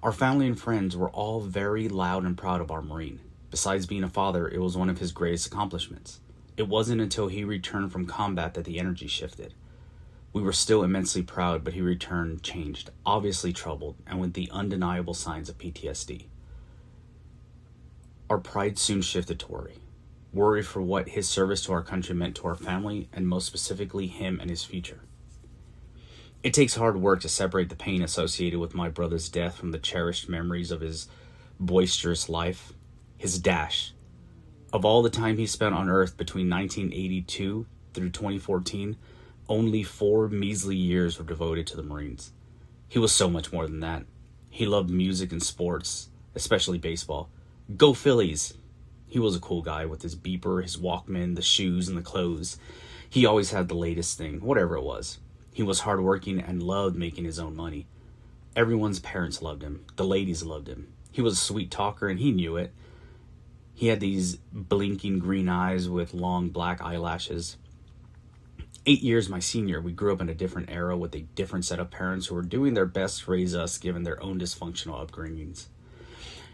Our family and friends were all very loud and proud of our Marine. Besides being a father, it was one of his greatest accomplishments. It wasn't until he returned from combat that the energy shifted. We were still immensely proud, but he returned changed, obviously troubled, and with the undeniable signs of PTSD. Our pride soon shifted to worry for what his service to our country meant to our family, and most specifically him and his future. It takes hard work to separate the pain associated with my brother's death from the cherished memories of his boisterous life, his dash. Of all the time he spent on Earth between 1982 through 2014, only 4 measly years were devoted to the Marines. He was so much more than that. He loved music and sports, especially baseball. Go Phillies! He was a cool guy with his beeper, his Walkman, the shoes, and the clothes. He always had the latest thing, whatever it was. He was hardworking and loved making his own money. Everyone's parents loved him. The ladies loved him. He was a sweet talker, and he knew it. He had these blinking green eyes with long black eyelashes. 8 years my senior, we grew up in a different era with a different set of parents who were doing their best to raise us given their own dysfunctional upbringings.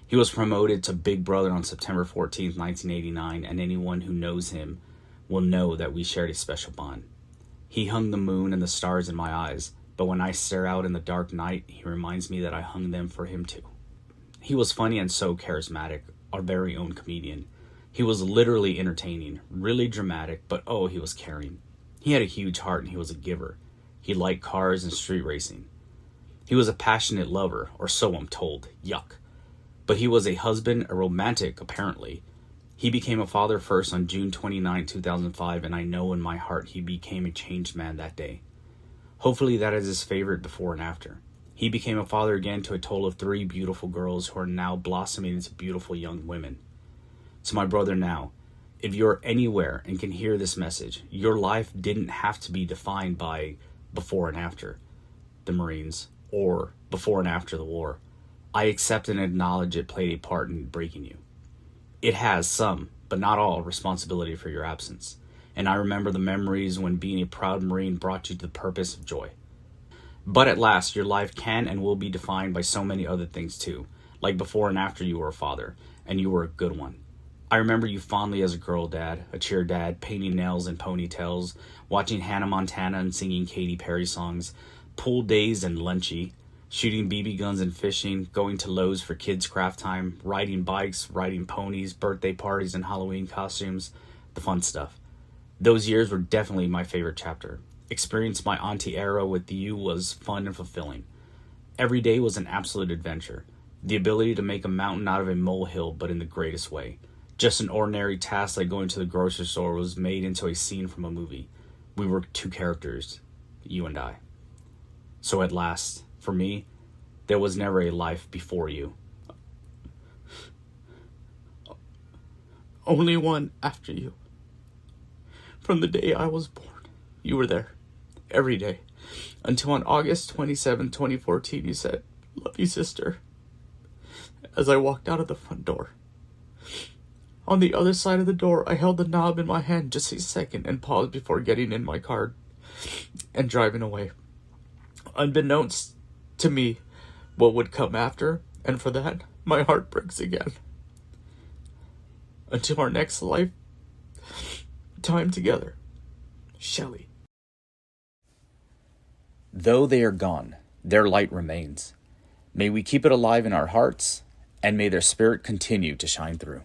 He was promoted to Big Brother on September 14th, 1989, and anyone who knows him will know that we shared a special bond. He hung the moon and the stars in my eyes, but when I stare out in the dark night, he reminds me that I hung them for him too. He was funny and so charismatic, our very own comedian. He was literally entertaining, really dramatic, but oh, he was caring. He had a huge heart and he was a giver. He liked cars and street racing. He was a passionate lover, or so I'm told. Yuck. But he was a husband, a romantic, apparently. He became a father first on June 29, 2005, and I know in my heart he became a changed man that day. Hopefully that is his favorite before and after. He became a father again to a total of 3 beautiful girls who are now blossoming into beautiful young women. To my brother now, if you're anywhere and can hear this message, your life didn't have to be defined by before and after the Marines or before and after the war. I accept and acknowledge it played a part in breaking you. It has some, but not all, responsibility for your absence. And I remember the memories when being a proud Marine brought you to the purpose of joy. But at last, your life can and will be defined by so many other things too, like before and after you were a father, and you were a good one. I remember you fondly as a girl dad, a cheer dad, painting nails and ponytails, watching Hannah Montana and singing Katy Perry songs, pool days and lunchy, shooting BB guns and fishing, going to Lowe's for kids' craft time, riding bikes, riding ponies, birthday parties and Halloween costumes, the fun stuff. Those years were definitely my favorite chapter. Experience my auntie era with you was fun and fulfilling. Every day was an absolute adventure. The ability to make a mountain out of a molehill, but in the greatest way. Just an ordinary task like going to the grocery store was made into a scene from a movie. We were 2 characters, you and I. So at last, for me, there was never a life before you. Only one after you. From the day I was born, you were there, every day, until on August 27, 2014, you said, "Love you, sister," as I walked out of the front door. On the other side of the door, I held the knob in my hand just a second and paused before getting in my car and driving away. Unbeknownst to me, what would come after, and for that, my heart breaks again. Until our next time together, Shelley. Though they are gone, their light remains. May we keep it alive in our hearts, and may their spirit continue to shine through.